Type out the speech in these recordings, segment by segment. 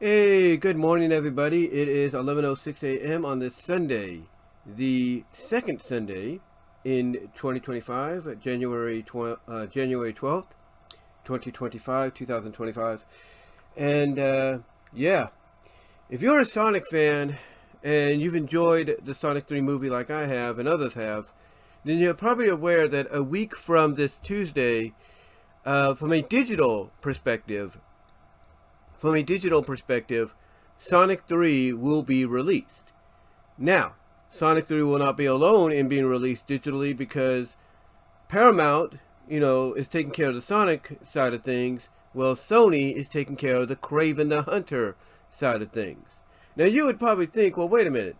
Hey, good morning, everybody. It is 11:06 a.m. on this Sunday, the second Sunday in 2025, January 12th, 2025, 2025. And yeah, if you're a Sonic fan and you've enjoyed the Sonic 3 movie like I have and others have, then you're probably aware that a week from this Tuesday, from a digital perspective, Sonic 3 will be released. Now, Sonic 3 will not be alone in being released digitally because Paramount, is taking care of the Sonic side of things, while Sony is taking care of the Kraven the Hunter side of things. Now, you would probably think, well, wait a minute.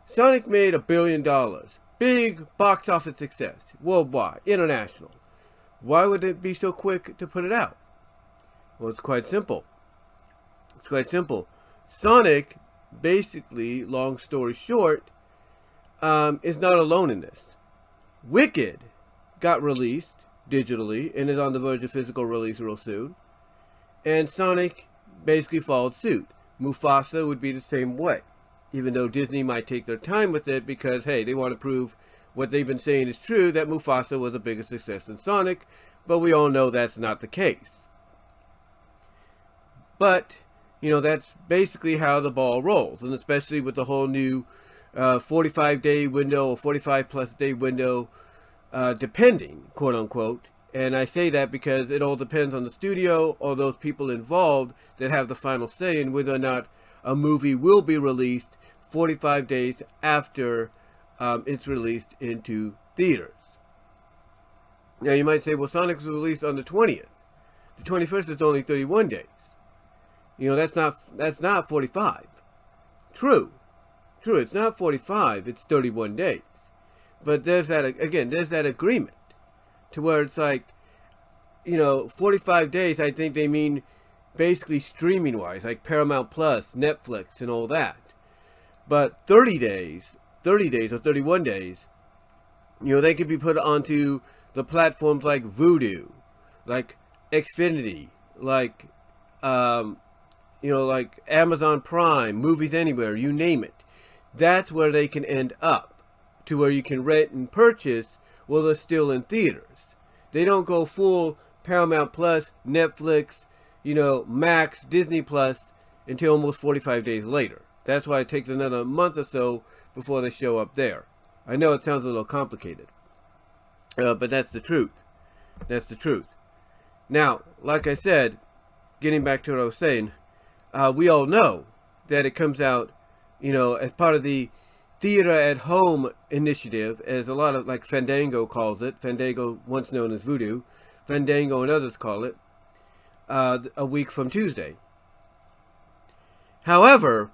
Sonic made $1 billion. Big box office success. Worldwide. International. Why would it be so quick to put it out? Well, it's quite simple. Sonic, basically, long story short, is not alone in this. Wicked got released digitally and is on the verge of physical release real soon. And Sonic basically followed suit. Mufasa would be the same way. Even though Disney might take their time with it because, hey, they want to prove what they've been saying is true, that Mufasa was a bigger success than Sonic. But we all know that's not the case. But that's basically how the ball rolls. And especially with the whole new 45-day window or 45-plus day window, depending, quote unquote. And I say that because it all depends on the studio or those people involved that have the final say in whether or not a movie will be released 45 days after it's released into theaters. Now you might say, well, Sonic was released on the 20th. The 21st is only 31 days. That's not 45. True, it's not 45, it's 31 days. But there's that agreement to where it's like, 45 days, I think they mean basically streaming wise, like Paramount Plus, Netflix, and all that. But 30 days or 31 days, they could be put onto the platforms like Vudu, like Xfinity, like Amazon Prime, Movies Anywhere, you name it. That's where they can end up, to where you can rent and purchase while they're still in theaters. They don't go full Paramount Plus, Netflix, Max, Disney Plus until almost 45 days later. That's why it takes another month or so before they show up there. I know it sounds a little complicated, but that's the truth. Now, like I said, getting back to what I was saying, we all know that it comes out, as part of the theater at home initiative, as a lot of, like Fandango calls it, Fandango once known as Vudu, Fandango and others call it, a week from Tuesday. However,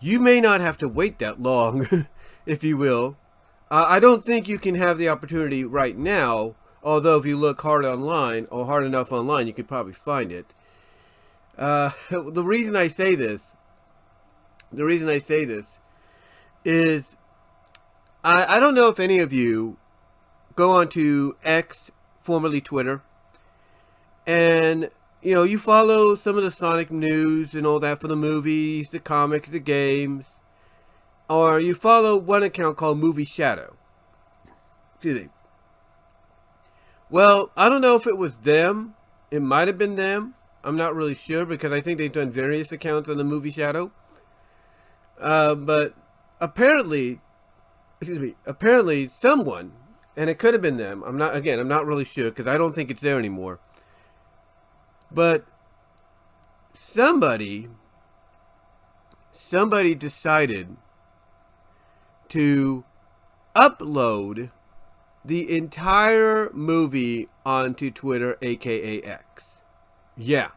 you may not have to wait that long, if you will. I don't think you can have the opportunity right now, although if you look hard enough online, you could probably find it. The reason I say this is I don't know if any of you go onto X, formerly Twitter, and you follow some of the Sonic news and all that for the movies, the comics, the games, or you follow one account called Movie Shadow. Excuse me. Well, I don't know if it was them. It might have been them. I'm not really sure because I think they've done various accounts on the Movie Shadow. But apparently someone, and it could have been them. I'm not really sure because I don't think it's there anymore. But somebody decided to upload the entire movie onto Twitter, aka X. Yeah,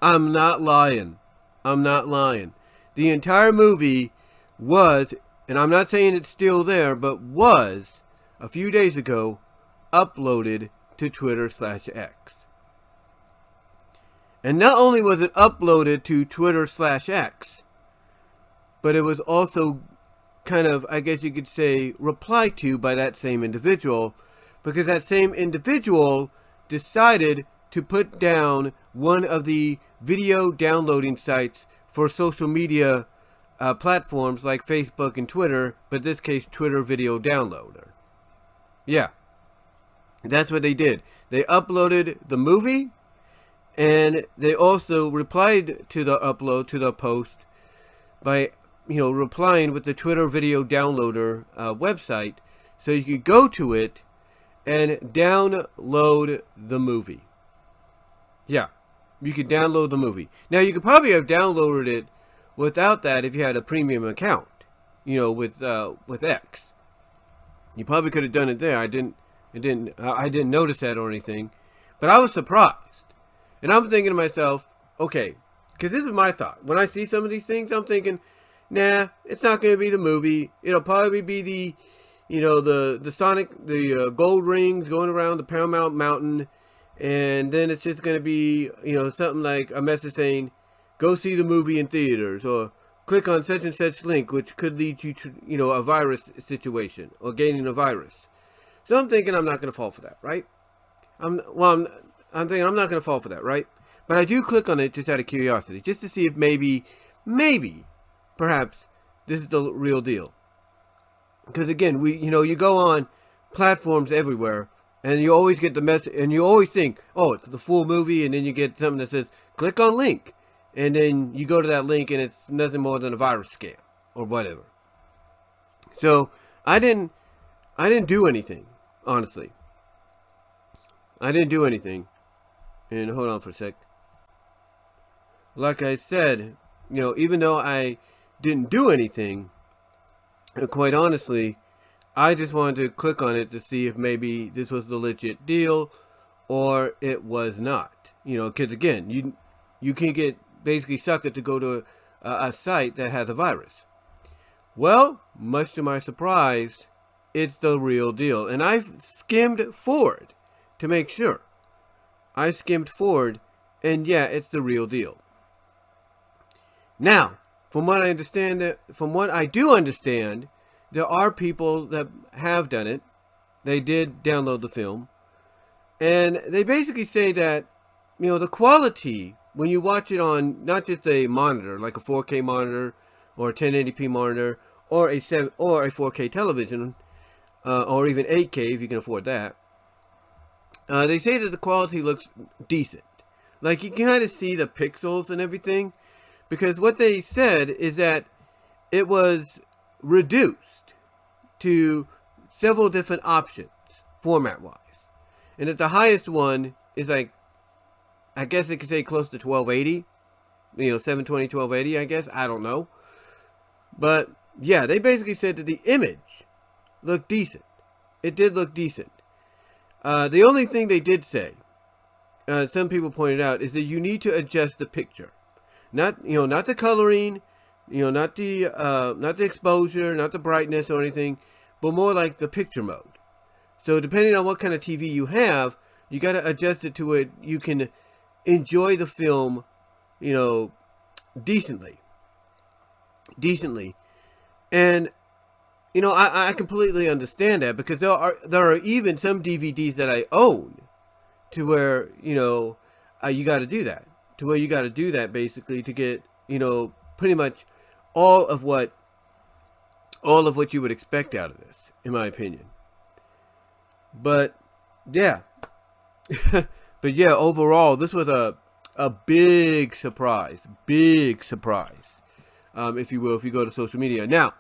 I'm not lying. The entire movie was, and I'm not saying it's still there, but was, a few days ago, uploaded to Twitter/X. And not only was it uploaded to Twitter/X, but it was also kind of, I guess you could say, replied to by that same individual, because that same individual decided to put down one of the video downloading sites for social media platforms like Facebook and Twitter, but in this case, Twitter Video Downloader. Yeah, that's what they did. They uploaded the movie, and they also replied to the upload, to the post, by replying with the Twitter Video Downloader website, so you could go to it and download the movie. Yeah, you could download the movie. Now, you could probably have downloaded it without that if you had a premium account, with X. You probably could have done it there. I didn't notice that or anything, but I was surprised, and I'm thinking to myself, okay, because this is my thought. When I see some of these things, I'm thinking, nah, it's not going to be the movie. It'll probably be the Sonic, the gold rings going around the Paramount Mountain, and then it's just going to be, something like a message saying, go see the movie in theaters, or click on such and such link, which could lead you to, a virus situation, or gaining a virus. So I'm thinking I'm not going to fall for that, right? I'm thinking I'm not going to fall for that, right? But I do click on it just out of curiosity, just to see if maybe, perhaps, this is the real deal. Because again, you go on platforms everywhere, and you always get the message, and you always think, oh, it's the full movie, and then you get something that says, click on link. And then you go to that link, and it's nothing more than a virus scam, or whatever. So, I didn't do anything, honestly. I didn't do anything. And hold on for a sec. Like I said, even though I didn't do anything, quite honestly, I just wanted to click on it to see if maybe this was the legit deal or it was not. Because again, you can get basically suckered to go to a site that has a virus. Well, much to my surprise, it's the real deal. And I've skimmed forward to make sure. I skimmed forward, and yeah, it's the real deal. Now, from what I do understand, there are people that have done it. They did download the film, and they basically say that, the quality when you watch it on not just a monitor, like a 4K monitor or a 1080p monitor or a 4K television, or even 8K if you can afford that, they say that the quality looks decent. Like, you can kind of see the pixels and everything, because what they said is that it was reduced to several different options, format-wise. And that the highest one is like, I guess they could say close to 1280. 720, 1280, I guess. I don't know. But, yeah, they basically said that the image looked decent. It did look decent. The only thing they did say, some people pointed out, is that you need to adjust the picture. Not the coloring, not the exposure, not the brightness or anything, but more like the picture mode. So depending on what kind of TV you have, you got to adjust it to it. You can enjoy the film, decently. And, I completely understand that, because there are even some DVDs that I own to where, you got to do that. To where you got to do that, basically, to get, pretty much all of what you would expect out of this, in my opinion. But, yeah. But, yeah, overall, this was a big surprise. Big surprise. If you will, if you go to social media. Now,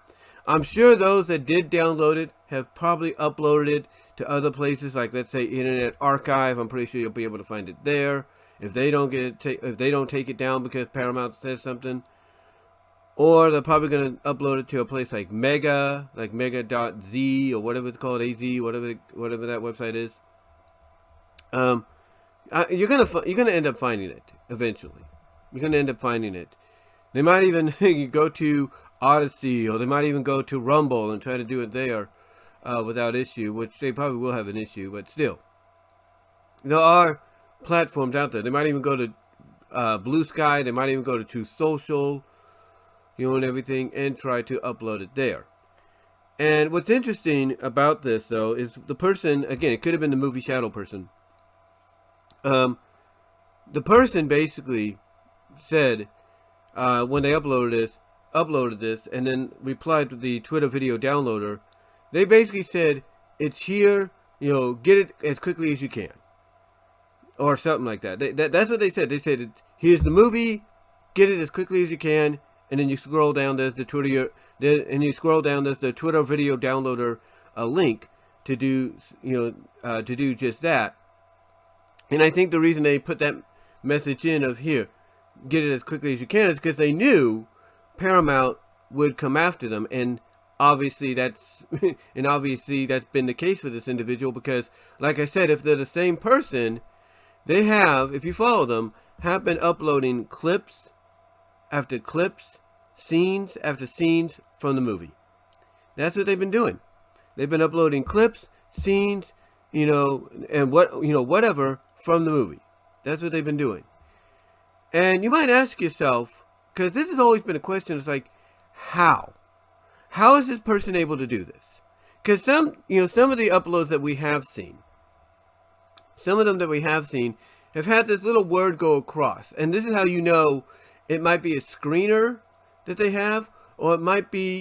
I'm sure those that did download it have probably uploaded it to other places, like, let's say, Internet Archive. I'm pretty sure you'll be able to find it there. If they don't if they don't take it down because Paramount says something, or they're probably going to upload it to a place like Mega, like Mega.z or whatever it's called, AZ, whatever that website is. You're gonna end up finding it eventually. You're gonna end up finding it. They might even go to Odyssey, or they might even go to Rumble and try to do it there without issue, which they probably will have an issue, but still, there are platforms out there. They might even go to Blue Sky. They might even go to Truth Social, and everything, and try to upload it there. And what's interesting about this, though, is the person, again, it could have been the movie shadow person. the person basically said when they uploaded this, and then replied to the Twitter video downloader, they basically said, it's here, get it as quickly as you can. Or something like that. That's what they said. They said, here's the movie, get it as quickly as you can, and then you scroll down, there's the Twitter, there's the Twitter video downloader link to do, to do just that. And I think the reason they put that message in of here, get it as quickly as you can, is because they knew Paramount would come after them, and obviously that's been the case for this individual, because like I said, if they're the same person, they have, if you follow them, have been uploading clips after clips, scenes after scenes from the movie. That's what they've been doing. They've been uploading clips, scenes, and whatever from the movie. That's what they've been doing. And you might ask yourself, because this has always been a question, it's like, how? How is this person able to do this? Because some of the uploads that we have seen, have had this little word go across. And this is how you know it might be a screener that they have, or it might be,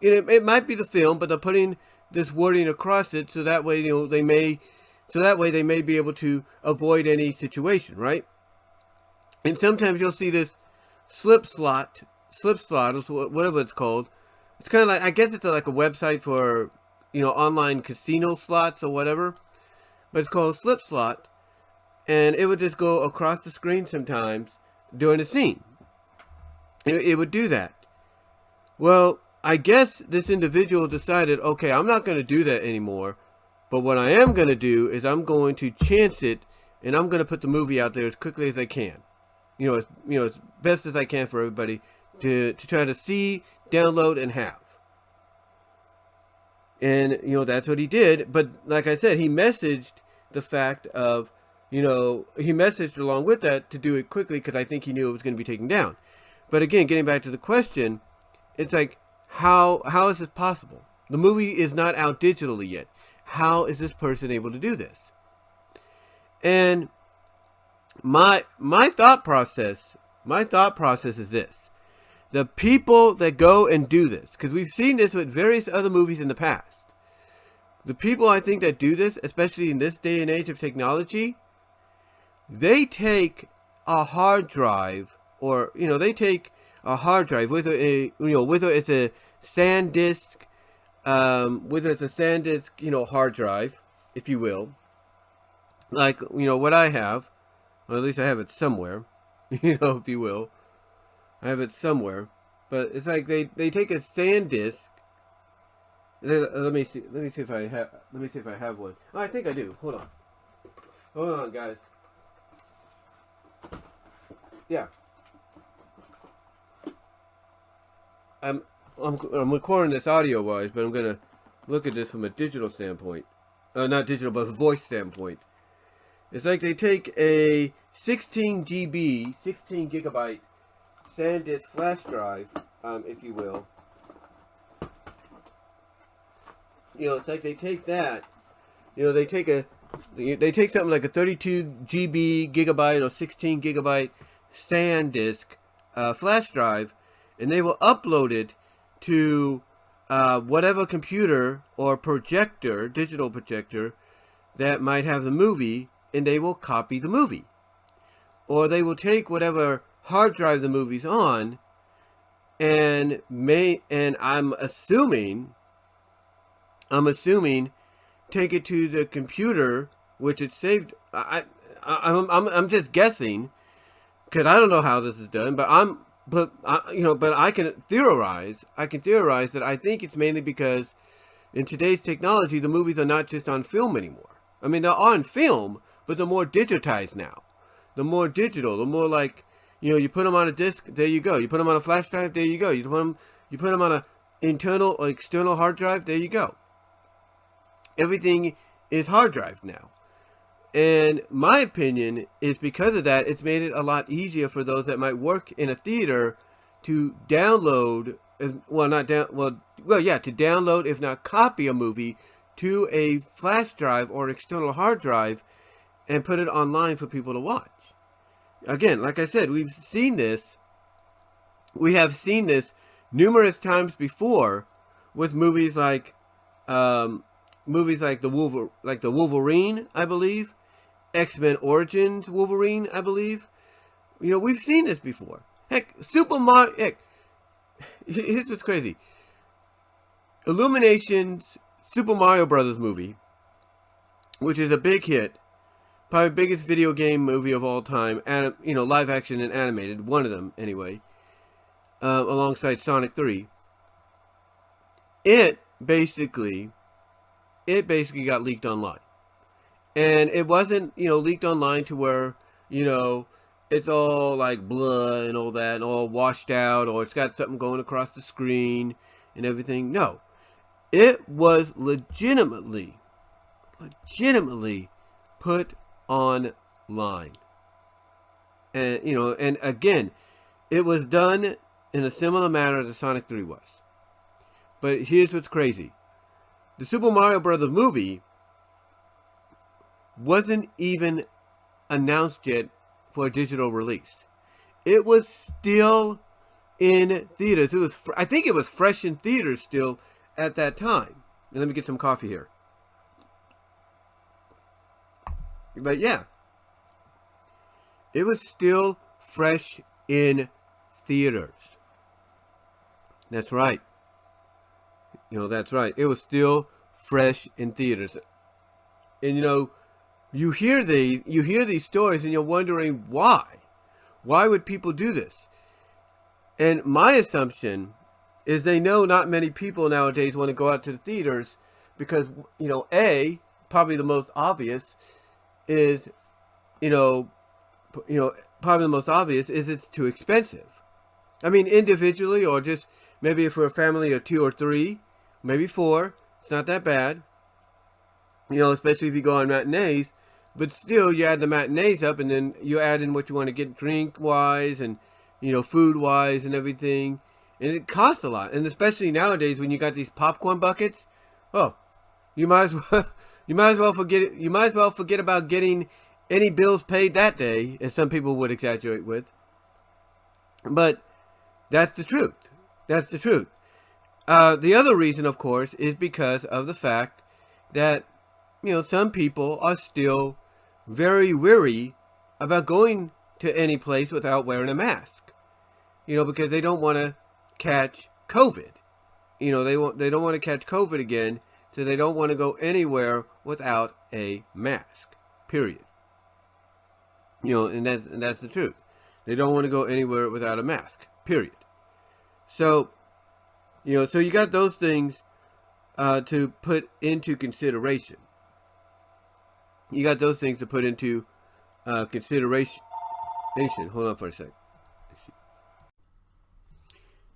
it might be the film, but they're putting this wording across it so that way, they may be able to avoid any situation, right? And sometimes you'll see this slip slot, or whatever it's called. It's kind of like, I guess it's like a website for, online casino slots or whatever. But it's called slip slot. And it would just go across the screen sometimes during a scene. It would do that. Well, I guess this individual decided, okay, I'm not going to do that anymore. But what I am going to do is I'm going to chance it, and I'm going to put the movie out there as quickly as I can. As best as I can for everybody to try to see, download, and have. And, that's what he did. But like I said, he messaged the fact of, he messaged along with that to do it quickly because I think he knew it was going to be taken down. But again, getting back to the question, it's like, how is this possible? The movie is not out digitally yet. How is this person able to do this? And my thought process is this. The people that go and do this, because we've seen this with various other movies in the past. The people I think that do this, especially in this day and age of technology, they take a hard drive, or they take a hard drive, whether it's a SanDisk, hard drive, if you will, like what I have, or at least I have it somewhere, if you will. I have it somewhere, but it's like they take a SanDisk. Let me see if I have one. Oh, I think I do. Hold on, guys. Yeah. I'm recording this audio wise, but I'm gonna look at this from a digital standpoint. Not digital, but a voice standpoint. It's like they take a 16 gigabyte SanDisk flash drive, if you will. It's like they take that. They take something like a 32 gigabyte or 16 gigabyte SanDisk flash drive, and they will upload it to whatever computer or projector, digital projector, that might have the movie, and they will copy the movie. Or they will take whatever hard drive the movie's on, and I'm assuming take it to the computer which it's saved. I'm just guessing, because I don't know how this is done, but I can theorize that I think it's mainly because in today's technology the movies are not just on film anymore. I mean, they're on film, but they're more digitized now. They're more digital. They're more like, you put them on a disc, there you go. You put them on a flash drive, there you go. You put them on a internal or external hard drive, there you go. Everything is hard drive now. And my opinion is because of that, it's made it a lot easier for those that might work in a theater to download, to download, if not copy a movie to a flash drive or external hard drive and put it online for people to watch. again, like I said, we've seen this. We have seen this numerous times before with movies like the Wolverine, I believe, X-Men Origins Wolverine, I believe. You know, we've seen this before. Heck, Super Mario. Heck, here's what's crazy. Illumination's Super Mario Brothers movie, which is a big hit, probably the biggest video game movie of all time, and live action and animated, one of them anyway, alongside Sonic 3. It basically got leaked online. And it wasn't, leaked online to where, it's all like blood and all that and all washed out, or it's got something going across the screen and everything. No. It was legitimately put online. And, and again, it was done in a similar manner as Sonic 3 was. But here's what's crazy. The Super Mario Brothers movie wasn't even announced yet for a digital release. It was still in theaters. I think it was fresh in theaters still at that time. And let me get some coffee here. But yeah, it was still fresh in theaters. That's right. That's right. It was still fresh in theaters. And you hear these stories and you're wondering why. Why would people do this? And my assumption is they know not many people nowadays want to go out to the theaters because, probably the most obvious is, it's too expensive. I mean, individually or just maybe for a family of 2 or 3, maybe 4, it's not that bad. Especially if you go on matinees. But still, you add the matinees up and then you add in what you want to get drink-wise and, food-wise and everything. And it costs a lot. And especially nowadays when you got these popcorn buckets, you might as well forget about getting any bills paid that day, as some people would exaggerate with. But that's the truth. That's the truth. The other reason, of course, is because of the fact that, some people are still very weary about going to any place without wearing a mask. Because they don't want to catch COVID. They don't want to catch COVID again, so they don't want to go anywhere without a mask. Period. And that's the truth. They don't want to go anywhere without a mask. Period. So, so you got those things to put into consideration. You got those things to put into consideration. Hold on for a sec.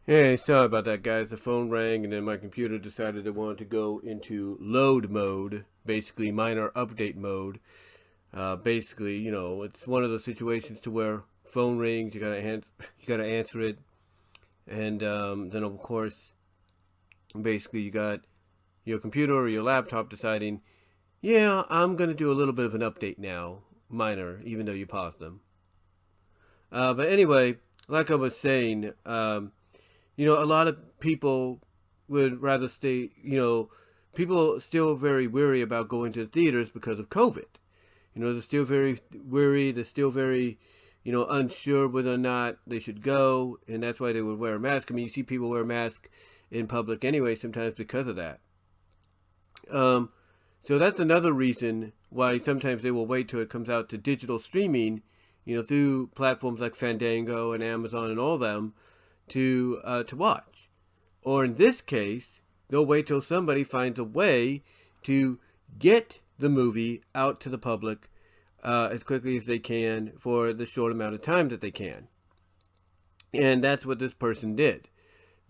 Hey, sorry about that, guys. The phone rang, and then my computer decided it wanted to go into load mode, basically minor update mode. Basically, it's one of those situations to where phone rings, you gotta answer it, and then of course, basically you got your computer or your laptop deciding, yeah, I'm gonna do a little bit of an update now, minor, even though you paused them. But anyway, like I was saying, a lot of people would rather stay, people still very weary about going to the theaters because of COVID. They're still very weary. They're still very, unsure whether or not they should go. And that's why they would wear a mask. I mean, you see people wear masks in public anyway, sometimes because of that. So that's another reason why sometimes they will wait till it comes out to digital streaming, through platforms like Fandango and Amazon and all them to watch. Or in this case, they'll wait till somebody finds a way to get the movie out to the public as quickly as they can for the short amount of time that they can. And that's what this person did.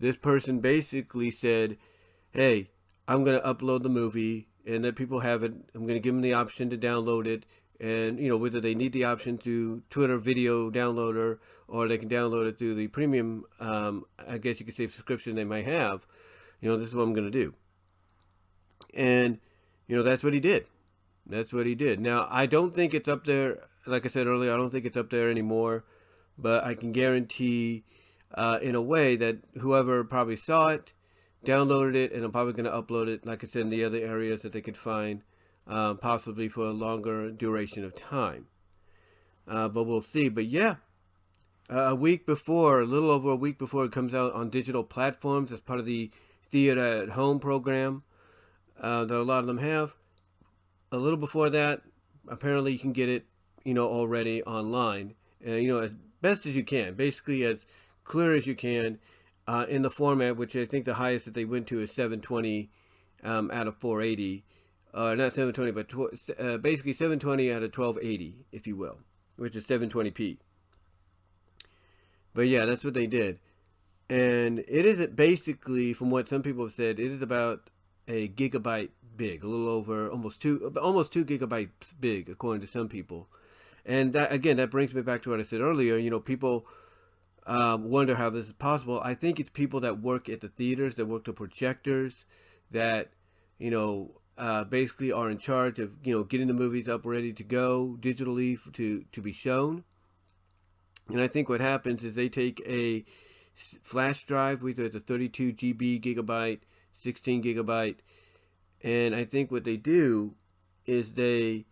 This person basically said, hey, I'm going to upload the movie and let people have it. I'm going to give them the option to download it. And, whether they need the option through Twitter video downloader or they can download it through the premium, I guess you could say subscription they might have, this is what I'm going to do. And, that's what he did. That's what he did. Now, I don't think it's up there. like I said earlier, I don't think it's up there anymore. But I can guarantee, in a way, that whoever probably saw it, downloaded it, and I'm probably going to upload it, like I said, in the other areas that they could find, possibly for a longer duration of time. But we'll see. But yeah, a week before, a little over a week before it comes out on digital platforms as part of the Theater at Home program that a lot of them have. A little before that, apparently you can get it, already online. As best as you can, basically as clear as you can, in the format, which I think the highest that they went to is 720 out of 480. Not 720, but basically 720 out of 1280, if you will, which is 720p. But yeah, that's what they did. And it is basically, from what some people have said, it is about a gigabyte big, a little over almost two gigabytes big, according to some people. And that, again, that brings me back to what I said earlier. People wonder how this is possible. I think it's people that work at the theaters, that work the projectors, that basically are in charge of getting the movies up ready to go digitally to be shown. And I think what happens is they take a flash drive, whether it's a 32 GB gigabyte, 16 gigabyte, and I think what they do is they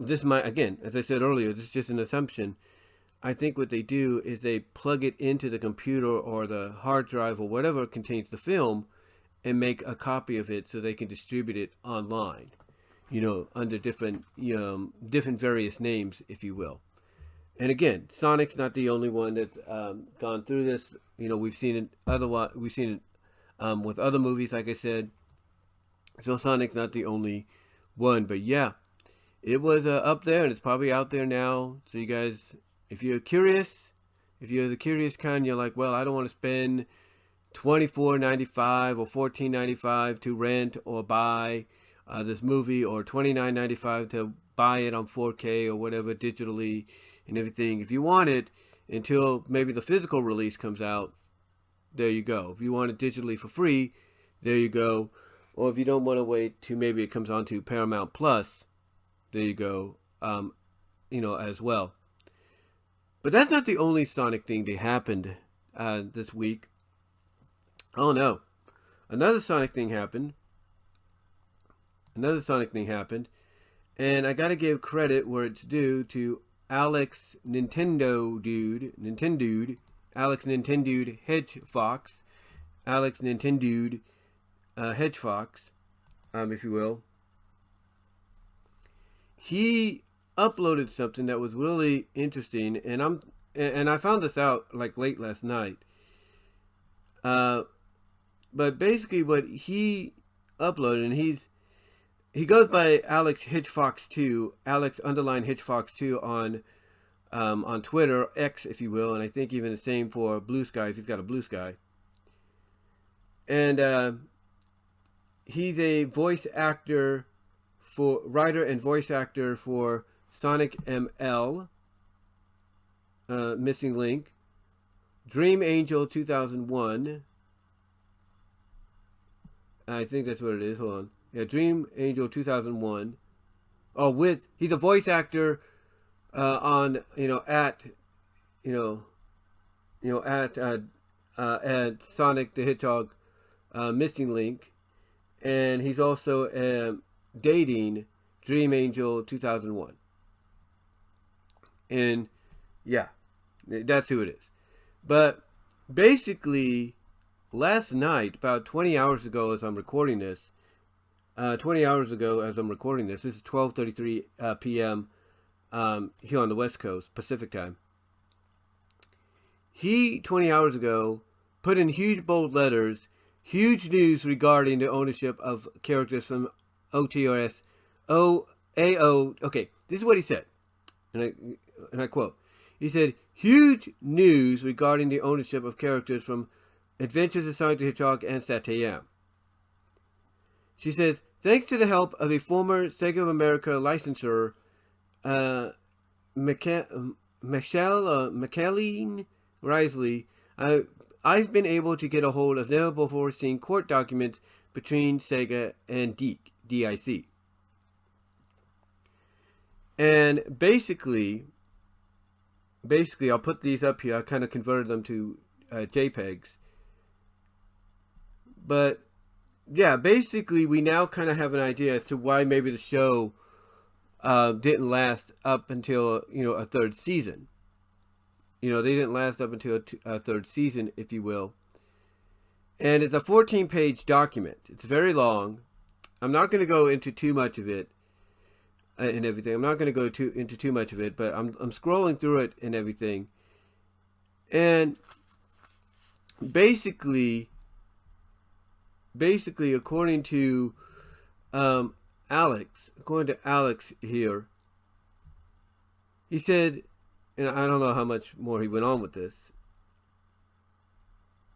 this might, again, as I said earlier, this is just an assumption. I think what they do is they plug it into the computer or the hard drive or whatever contains the film and make a copy of it so they can distribute it online, under different various names, if you will. And again, Sonic's not the only one that's gone through this. We've seen it otherwise. We've seen it with other movies, like I said. So Sonic's not the only one, but yeah, it was up there, and it's probably out there now. So you guys, if you're curious, if you're the curious kind, you're like, well, I don't want to spend $24.95 or $14.95 to rent or buy this movie, or $29.95 to buy it on 4K or whatever digitally and everything. If you want it until maybe the physical release comes out, there you go. If you want it digitally for free, there you go. Or if you don't want to wait till maybe it comes on to Paramount Plus, there you go, as well. But that's not the only Sonic thing that happened this week. Oh no, another Sonic thing happened. And I gotta give credit where it's due to Alex Hedgefox, if you will. He uploaded something that was really interesting, and I found this out like late last night. But basically, what he uploaded, and he goes by Alex Hedgefox 2, Alex _Hedgefox 2 on Twitter, X, if you will, and I think even the same for Blue Sky if he's got a Blue Sky. And he's a writer and voice actor for Sonic ML, Missing Link, Dream Angel 2001. I think that's what it is. Hold on. Yeah, Dream Angel 2001. Oh, he's a voice actor on at Sonic the Hedgehog, Missing Link, and he's also dating Dream Angel 2001. And yeah, that's who it is. But basically, last night, about 20 hours ago as I'm recording this, this is 12:33 p.m. Here on the West Coast, Pacific time. He, 20 hours ago, put in huge bold letters, huge news regarding the ownership of characters from OTRS, AO. Okay, this is what he said, and I quote. He said, huge news regarding the ownership of characters from Adventures of Sonic the Hedgehog and SatAM. She says, thanks to the help of a former Sega of America licensor, McAlleen Risley, I've been able to get a hold of never before seen court documents between Sega and DIC. And basically, I'll put these up here. I kind of converted them to JPEGs. But yeah, basically, we now kind of have an idea as to why maybe the show didn't last up until, a third season. They didn't last up until a third season, if you will. And it's a 14-page document. It's very long. I'm not going to go into too much of it and everything. I'm not going to go into too much of it, but I'm scrolling through it and everything. And basically, according to Alex here, he said, and I don't know how much more he went on with this.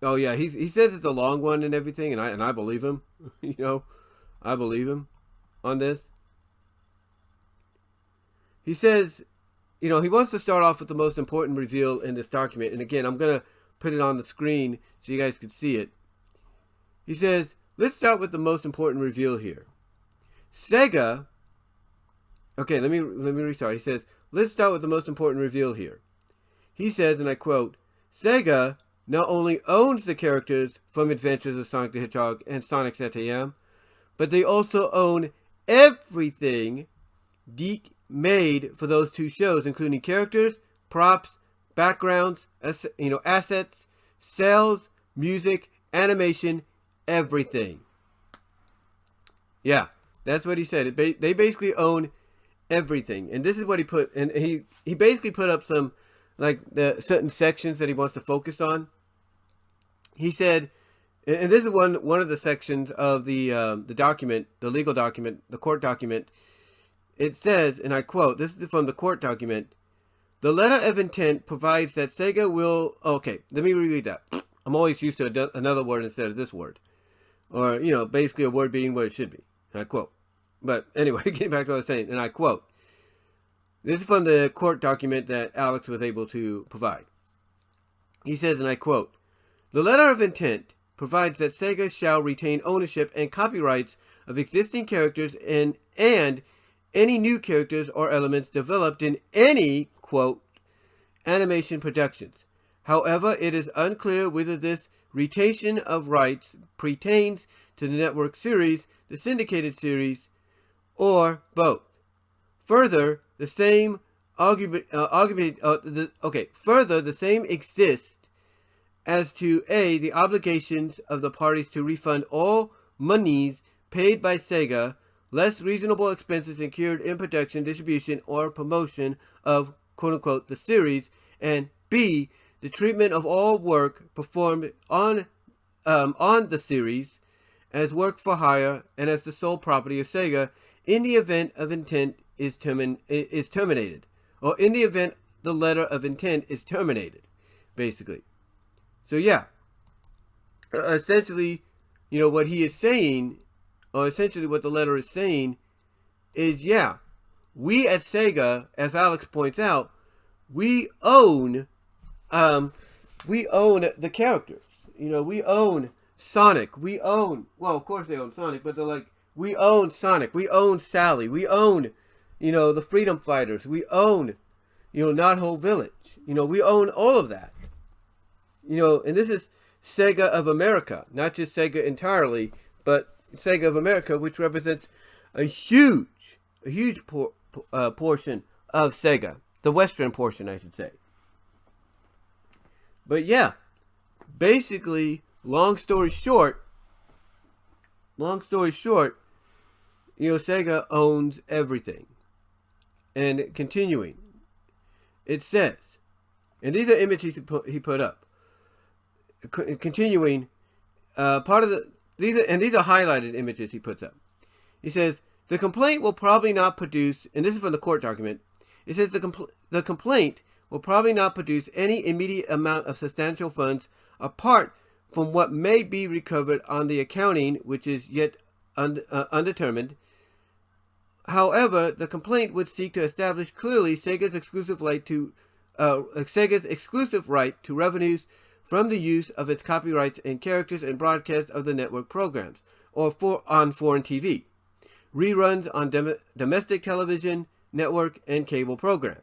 Oh yeah, he says it's a long one and everything, and I believe him. I believe him on this. He says, he wants to start off with the most important reveal in this document, and again, I'm gonna put it on the screen so you guys can see it. He says, let's start with the most important reveal here. SEGA. Okay, let me restart. He says, let's start with the most important reveal here. He says, and I quote, SEGA not only owns the characters from Adventures of Sonic the Hedgehog and Sonic SatAM, but they also own everything DIC made for those two shows, including characters, props, backgrounds, assets, sales, music, animation, everything. Yeah, that's what he said. They basically own everything, and this is what he put. And he basically put up some the certain sections that he wants to focus on. He said, and this is one of the sections of the document, the legal document, the court document. It says, and I quote, this is from the court document, the letter of intent provides that SEGA will... Okay, let me reread that. I'm always used to another word instead of this word. Or, basically a word being what it should be. And I quote. But anyway, getting back to what I was saying, and I quote. This is from the court document that Alex was able to provide. He says, and I quote, the letter of intent provides that SEGA shall retain ownership and copyrights of existing characters and any new characters or elements developed in any, quote, animation productions. However, it is unclear whether this retention of rights pertains to the network series, the syndicated series, or both. Further, the same Further, the same exists as to the obligations of the parties to refund all monies paid by SEGA, less reasonable expenses incurred in production, distribution, or promotion of quote-unquote the series, and B, the treatment of all work performed on the series as work for hire and as the sole property of SEGA in the event of intent is terminated, or in the event the letter of intent is terminated, basically. So yeah, essentially, what he is saying, or essentially what the letter is saying, is yeah, we at SEGA, as Alex points out, we own the characters. We own Sonic. We own, well, of course they own Sonic, but they're like, we own Sonic. We own Sally. We own, the Freedom Fighters. We own, Not Whole Village. We own all of that. And this is SEGA of America, not just SEGA entirely, but SEGA of America, which represents a huge portion of SEGA, the Western portion, I should say. But yeah, basically, long story short, SEGA owns everything. And continuing, it says, and these are images he put up. Continuing, these are highlighted images he puts up. He says, the complaint will probably not produce, and this is from the court document, it says the complaint will probably not produce any immediate amount of substantial funds apart from what may be recovered on the accounting, which is yet undetermined. However, the complaint would seek to establish clearly SEGA's exclusive right to revenues from the use of its copyrights and characters and broadcasts of the network programs, or on foreign TV, reruns on domestic television, network, and cable programs.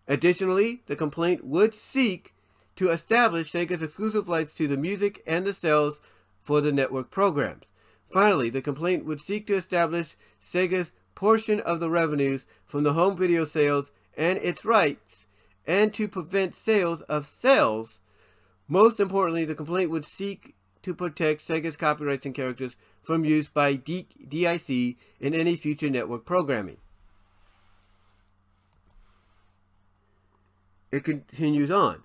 Additionally, the complaint would seek to establish Sega's exclusive rights to the music and the sales for the network programs. Finally, the complaint would seek to establish Sega's portion of the revenues from the home video sales and its rights, and to prevent sales of sales. Most importantly, the complaint would seek to protect Sega's copyrights and characters from use by DIC in any future network programming. It continues on.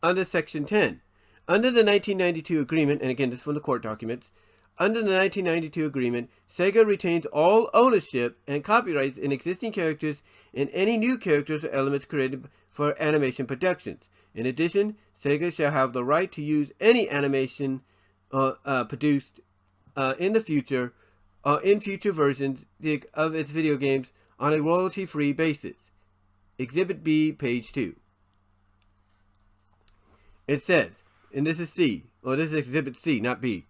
Under Section 10, under the 1992 agreement, and again this is from the court documents, under the 1992 agreement, Sega retains all ownership and copyrights in existing characters and any new characters or elements created for animation productions. In addition, Sega shall have the right to use any animation produced in the future in future versions of its video games on a royalty-free basis. Exhibit B, page 2. It says, and this is C, or this is Exhibit C, not B.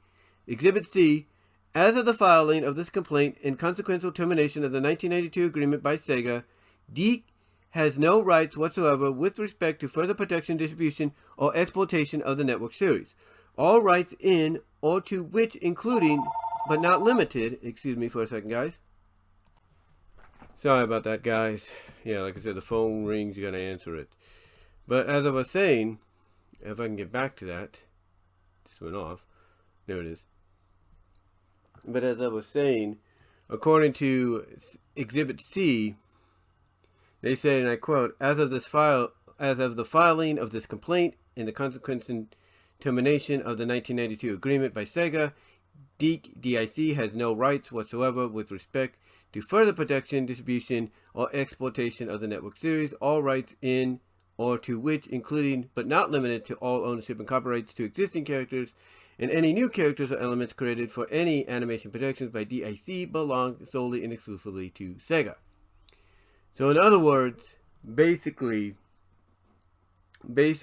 Exhibit C, as of the filing of this complaint and consequential termination of the 1992 agreement by Sega, DIC has no rights whatsoever with respect to further production, distribution, or exploitation of the network series. All rights in or to which including, but not limited, excuse me for a second, guys. Sorry about that, guys. Yeah, like I said, the phone rings, you gotta answer it. But as I was saying, if I can get back to that, just went off. There it is. But as I was saying, according to Exhibit C, they say, and I quote, as of the filing of this complaint and the consequent termination of the 1992 agreement by Sega, DIC has no rights whatsoever with respect to further production, distribution, or exploitation of the network series. All rights in or to which, including but not limited to all ownership and copyrights to existing characters and any new characters or elements created for any animation productions by DIC, belong solely and exclusively to Sega. So in other words, basically, they're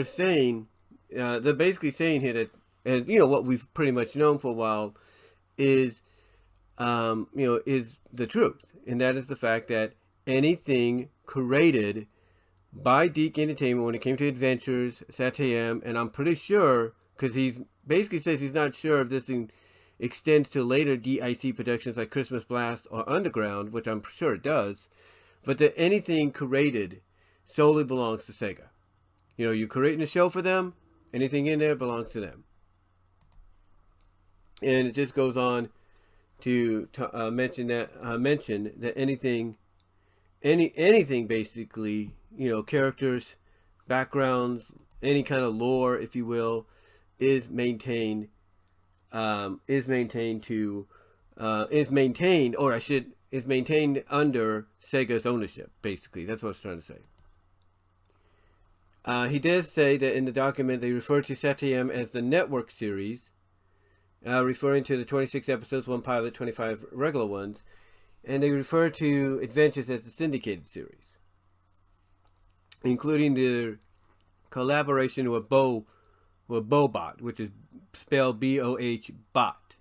saying, they're basically saying here that, and you know what we've pretty much known for a while is, is the truth, and that is the fact that anything created by DIC Entertainment when it came to Adventures, SatAM, and I'm pretty sure, because he basically says he's not sure if this extends to later DIC productions like Christmas Blast or Underground, which I'm sure it does, but that anything created solely belongs to Sega. You know, you're creating a show for them, anything in there belongs to them. And it just goes on to mention that anything basically, you know, characters, backgrounds, any kind of lore, if you will, is maintained under Sega's ownership. Basically, that's what I was trying to say. He does say that in the document they refer to SatAM as the network series, referring to the 26 episodes, 1 pilot, 25 regular ones, and they refer to Adventures as the syndicated series, including the collaboration with Bobot, which is spelled B-O-H bot,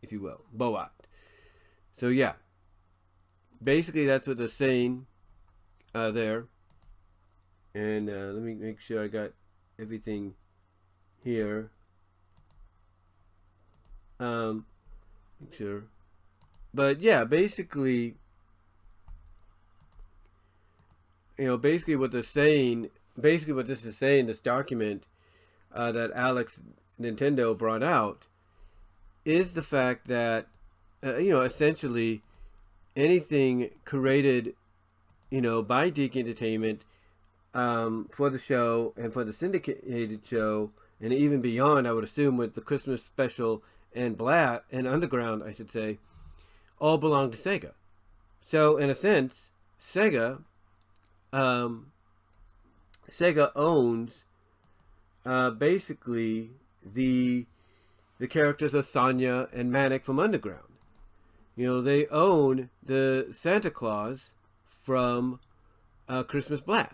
if you will, Bobot. So yeah, basically that's what they're saying there. And let me make sure I got everything here. Make sure. But yeah, basically, basically what they're saying, basically what this is saying, this document that Alex Nintendo brought out, is the fact that, essentially anything created, by DIC Entertainment for the show and for the syndicated show, and even beyond, I would assume, with the Christmas special and Underground, I should say, all belong to Sega. So in a sense, Sega owns basically the characters of Sonya and Manic from Underground. They own the Santa Claus from Christmas Blast.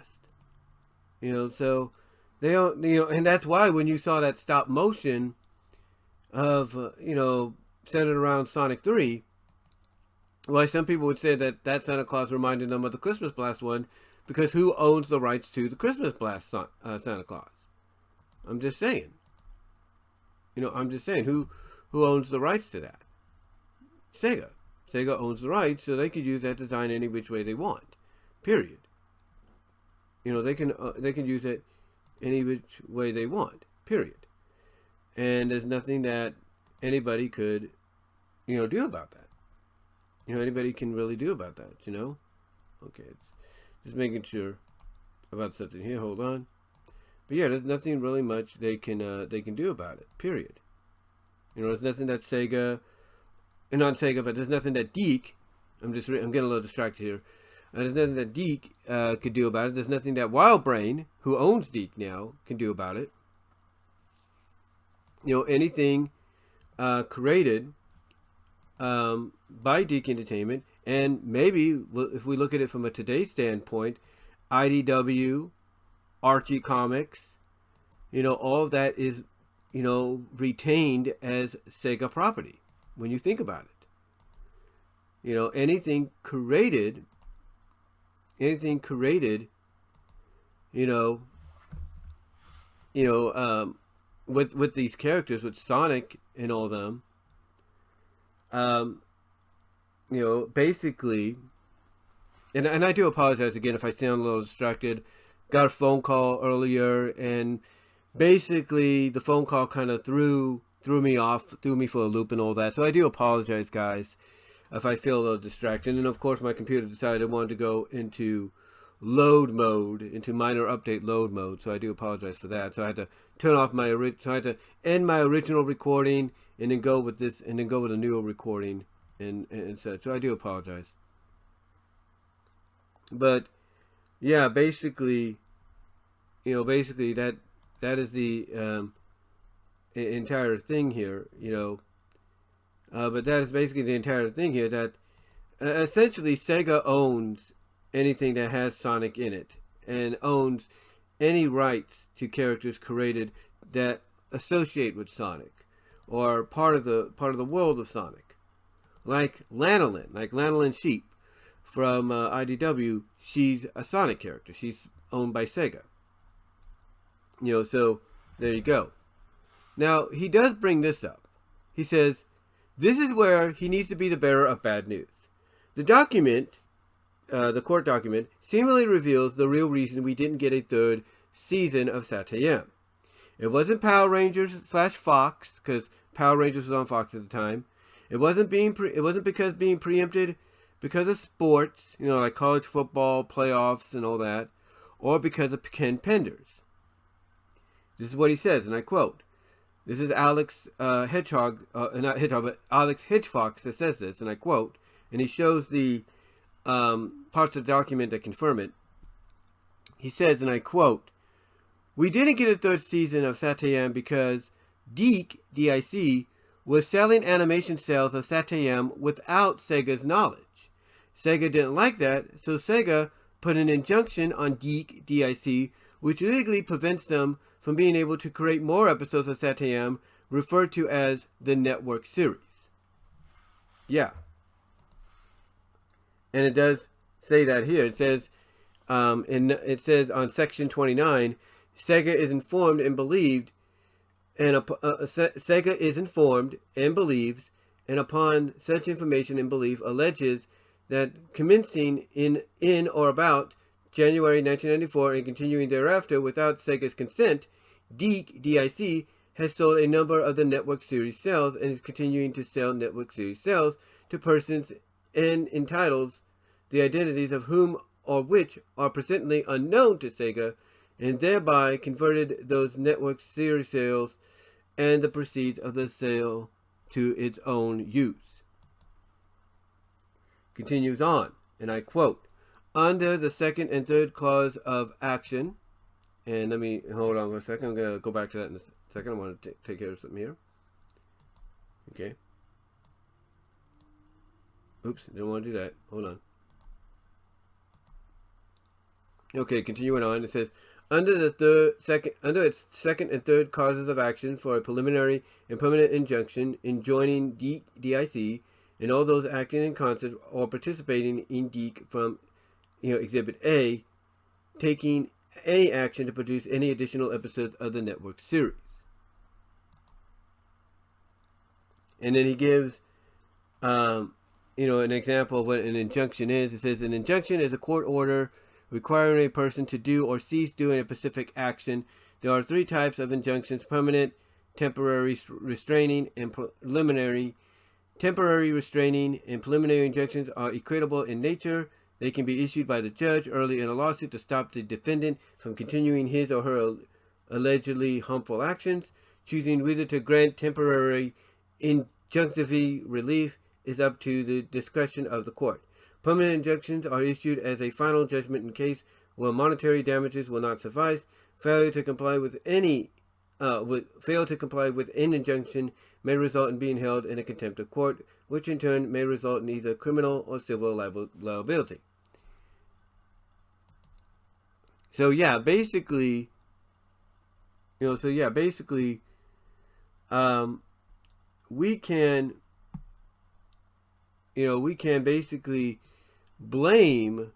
So they own, and that's why when you saw that stop motion of, centered around Sonic 3, Well, some people would say that Santa Claus reminded them of the Christmas Blast one, because who owns the rights to the Christmas Blast Santa Claus? I'm just saying. I'm just saying, who owns the rights to that? SEGA. SEGA owns the rights, so they could use that design any which way they want. Period. They can use it any which way they want. Period. And there's nothing that anybody could, do about that. Anybody can really do about that. Okay, just making sure about something here. Hold on. But yeah, there's nothing really much they can do about it. Period. There's nothing that SEGA, and not SEGA, but there's nothing that DIC. I'm getting a little distracted here. There's nothing that DIC could do about it. There's nothing that WildBrain, who owns DIC now, can do about it. Anything created by DIC Entertainment, and maybe if we look at it from a today's standpoint, IDW, Archie Comics, all of that is, retained as SEGA property when you think about it. Anything created, with these characters, with Sonic and all of them, basically, and I do apologize again if I sound a little distracted. Got a phone call earlier, and basically the phone call kind of threw me off, threw me for a loop and all that. So I do apologize, guys, if I feel a little distracted. And of course, my computer decided it wanted to go into load mode, into minor update load mode. So I do apologize for that. So I had to turn off so I had to end my original recording and then go with this, and then go with a newer recording and such. So I do apologize. But yeah, basically, that is the entire thing here, but that is basically the entire thing here, that essentially SEGA owns anything that has Sonic in it, and owns any rights to characters created that associate with Sonic, or part of the world of Sonic, like Lanolin Sheep from IDW. She's a Sonic character. She's owned by SEGA. So there you go. Now, he does bring this up. He says, this is where he needs to be the bearer of bad news. The document, the court document, seemingly reveals the real reason we didn't get a third season of SatAM. It wasn't Power Rangers / Fox, because Power Rangers was on Fox at the time. It wasn't because being preempted because of sports, like college football, playoffs, and all that, or because of Ken Penders. This is what he says, and I quote. This is Alex not Hedgehog, but Alex Hedgefox that says this, and I quote. And he shows the parts of the document that confirm it. He says, and I quote, "We didn't get a third season of SatAM because DIC, D-I-C, was selling animation sales of SatAM without SEGA's knowledge. SEGA didn't like that, so SEGA put an injunction on DIC, D-I-C, which legally prevents them from being able to create more episodes of SatAM, referred to as the network series." Yeah. And it does say that here. It says, it says on section 29, SEGA is informed and believed, and SEGA is informed and believes, and upon such information and belief alleges that commencing in or about January 1994 and continuing thereafter without SEGA's consent, DIC, D-I-C, has sold a number of the network series cells and is continuing to sell network series cells to persons and in titles the identities of whom or which are presently unknown to SEGA, and thereby converted those network series sales and the proceeds of the sale to its own use. Continues on, and I quote, "Under the second and third clause of action," and let me hold on for a second. I'm going to go back to that in a second. I want to take care of something here. Okay. Oops, didn't want to do that. Hold on. Okay, continuing on. It says, under its second and third causes of action for a preliminary and permanent injunction enjoining DIC and all those acting in concert or participating in DIC from Exhibit A, taking any action to produce any additional episodes of the network series. And then he gives, an example of what an injunction is. It says an injunction is a court order requiring a person to do or cease doing a specific action. There are three types of injunctions: permanent, temporary restraining, and preliminary. Temporary restraining and preliminary injunctions are equitable in nature. They can be issued by the judge early in a lawsuit to stop the defendant from continuing his or her allegedly harmful actions. Choosing whether to grant temporary injunctive relief is up to the discretion of the court. Permanent injunctions are issued as a final judgment in case where monetary damages will not suffice. Failure to comply with an injunction may result in being held in a contempt of court, which in turn may result in either criminal or civil liability. So yeah, basically, we can basically blame,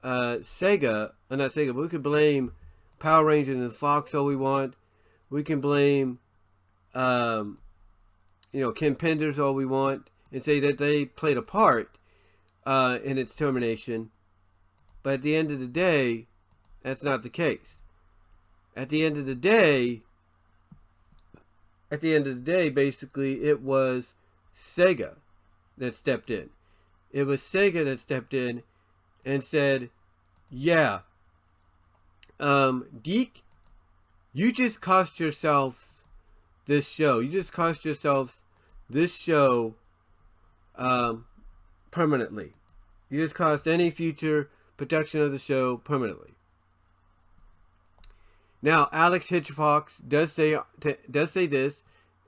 SEGA, not SEGA, but we could blame Power Rangers and Fox all we want. We can blame, Ken Penders all we want, and say that they played a part in its termination. But at the end of the day, that's not the case. At the end of the day, basically, it was SEGA that stepped in. It was SEGA that stepped in and said, yeah, DIC, you just cost yourself this show. You just cost yourself this show permanently. You just cost any future production of the show permanently. Now, Alex Hedgefox does say this,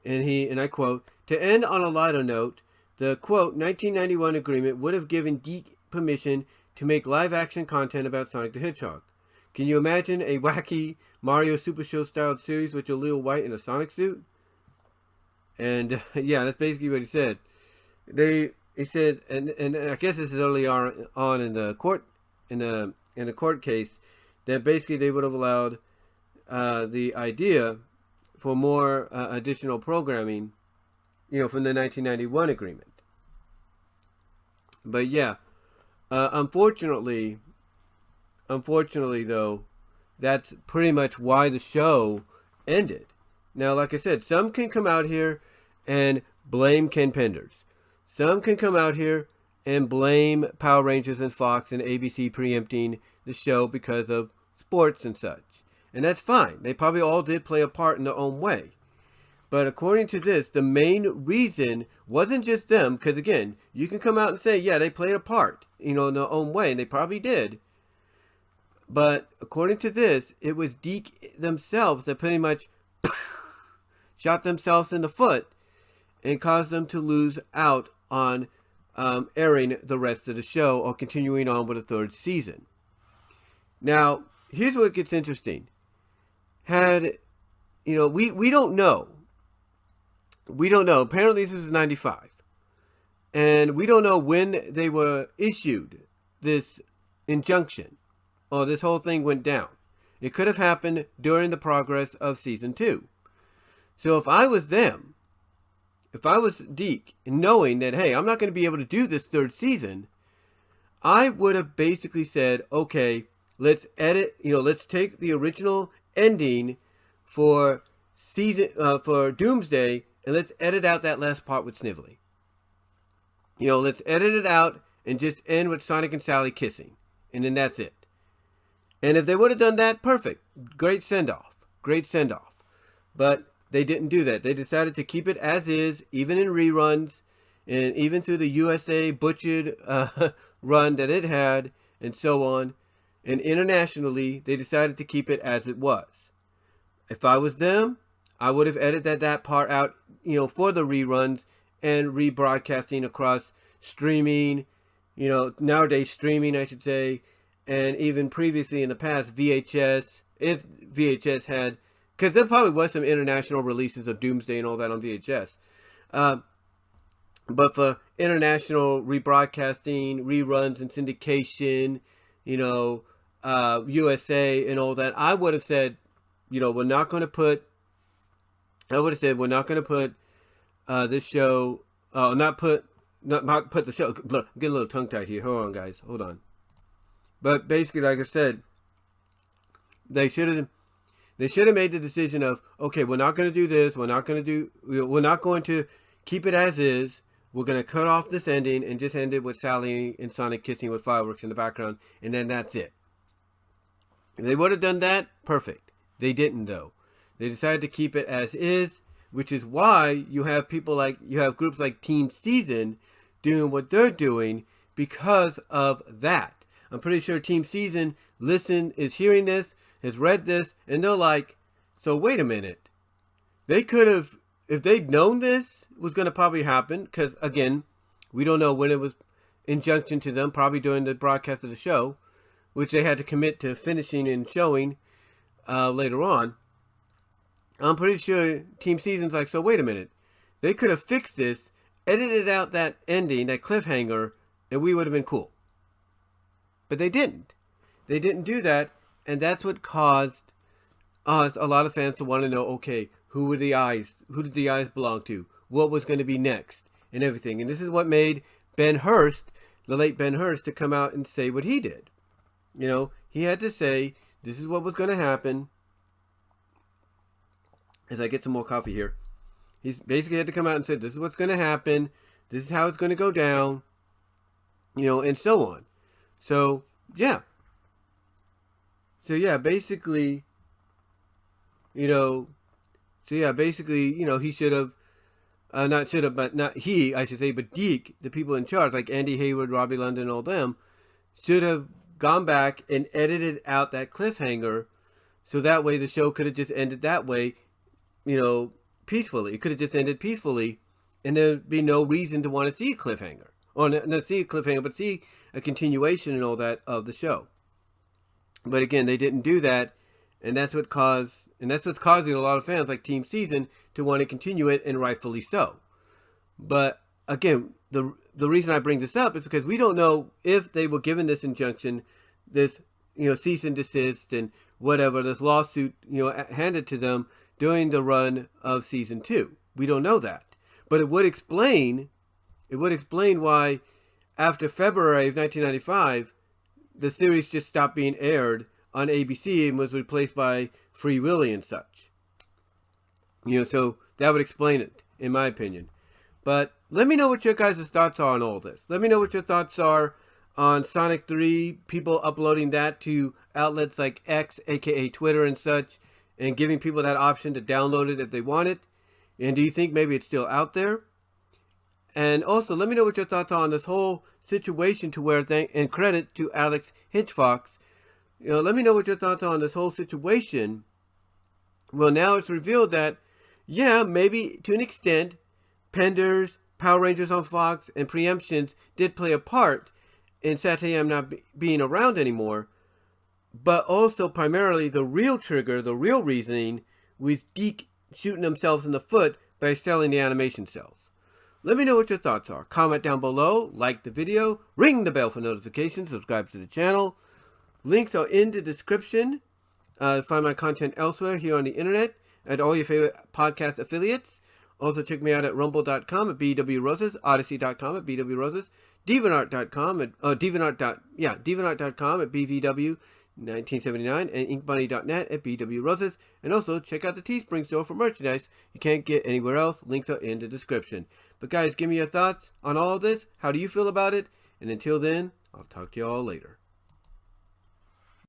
and I quote, "To end on a lighter note, the quote 1991 agreement would have given DIC permission to make live-action content about Sonic the Hedgehog. Can you imagine a wacky Mario Super Show-styled series with Jaleel White in a Sonic suit?" And yeah, that's basically what he said. He said, and I guess this is early on in the court court case, that basically they would have allowed the idea for more additional programming, from the 1991 agreement. But yeah, unfortunately though, that's pretty much why the show ended. Now, like I said, some can come out here and blame Ken Penders. Some can come out here and blame Power Rangers and Fox and ABC preempting the show because of sports and such. And that's fine. They probably all did play a part in their own way. But according to this, the main reason wasn't just them, because again, you can come out and say, yeah, they played a part, in their own way, and they probably did. But according to this, it was DIC themselves that pretty much shot themselves in the foot and caused them to lose out on airing the rest of the show or continuing on with a third season. Now, here's what gets interesting. We don't know. We don't know. Apparently this is 95. And we don't know when they were issued this injunction or this whole thing went down. It could have happened during the progress of season 2. So if I was them, if I was DIC, and knowing that, hey, I'm not going to be able to do this third season, I would have basically said, okay, let's edit, let's take the original ending for for Doomsday, and let's edit out that last part with Snively. Let's edit it out and just end with Sonic and Sally kissing, and then that's it. And if they would have done that, perfect. Great send-off. Great send-off. But they didn't do that. They decided to keep it as is, even in reruns, and even through the USA Butchered run that it had, and so on. And internationally, they decided to keep it as it was. If I was them, I would have edited that part out, for the reruns and rebroadcasting across streaming, nowadays streaming, I should say, and even previously in the past, VHS, if VHS had because there probably was some international releases of Doomsday and all that on VHS. But for international rebroadcasting, reruns and syndication, USA and all that, I would have said, we're not going to put, this show, not put the show, look, I'm getting a little tongue tied here. Hold on, guys. Hold on. But basically, like I said, they should have made the decision of, okay, we're not going to do this. We're not going to keep it as is. We're going to cut off this ending and just end it with Sally and Sonic kissing with fireworks in the background. And then that's it. If they would have done that, perfect. They didn't, though. They decided to keep it as is, which is why you have groups like Team Season doing what they're doing because of that. I'm pretty sure Team Season is hearing this, has read this, and they're like, so wait a minute. They could have, if they'd known this was going to probably happen, because again, we don't know when it was injunction to them, probably during the broadcast of the show, which they had to commit to finishing and showing later on. I'm pretty sure Team Season's like, so wait a minute. They could have fixed this, edited out that ending, that cliffhanger, and we would have been cool. But they didn't. They didn't do that, and that's what caused us, a lot of fans, to want to know, okay, who did the eyes belong to? What was going to be next? And everything. And this is what made Ben Hurst, the late Ben Hurst, to come out and say what he did. He had to say, this is what was going to happen. As I get some more coffee here. He basically had to come out and say, this is what's going to happen. This is how it's going to go down. And so on. So, yeah. Basically, he should have, but DIC, the people in charge, like Andy Hayward, Robbie London, all them, should have gone back and edited out that cliffhanger, so that way the show could have just ended that way, peacefully. It could have just ended peacefully, and there'd be no reason to want to see a cliffhanger, or not see a cliffhanger, but see a continuation and all that of the show. But again, they didn't do that, and that's what's causing a lot of fans like Team Season to want to continue it, and rightfully so. But again, the reason I bring this up is because we don't know if they were given this injunction, this cease and desist and whatever, this lawsuit handed to them during the run of season 2. We don't know that, but it would explain why after February of 1995 the series just stopped being aired on ABC and was replaced by Free Willy and such. So that would explain it, in my opinion. But let me know what your guys' thoughts are on all this. Let me know what your thoughts are on Sonic 3, people uploading that to outlets like X, aka Twitter and such, and giving people that option to download it if they want it. And do you think maybe it's still out there? And also, let me know what your thoughts are on this whole situation, to where, and credit to Alex Hedgefox, let me know what your thoughts are on this whole situation. Well, now it's revealed that, yeah, maybe to an extent, Penders, Power Rangers on Fox, and preemptions did play a part in SatAM not being around anymore. But also, primarily, the real trigger, the real reasoning, was DIC shooting themselves in the foot by selling the animation cells. Let me know what your thoughts are. Comment down below, like the video, ring the bell for notifications, subscribe to the channel. Links are in the description. Find my content elsewhere here on the internet at all your favorite podcast affiliates. Also check me out at rumble.com at BWRoses, odyssey.com at BWRoses, deviantart.com at deviantart.com at BVW1979, and inkmoney.net at BWRoses. And also check out the Teespring store for merchandise you can't get anywhere else. Links are in the description. But guys, give me your thoughts on all of this. How do you feel about it? And until then, I'll talk to you all later.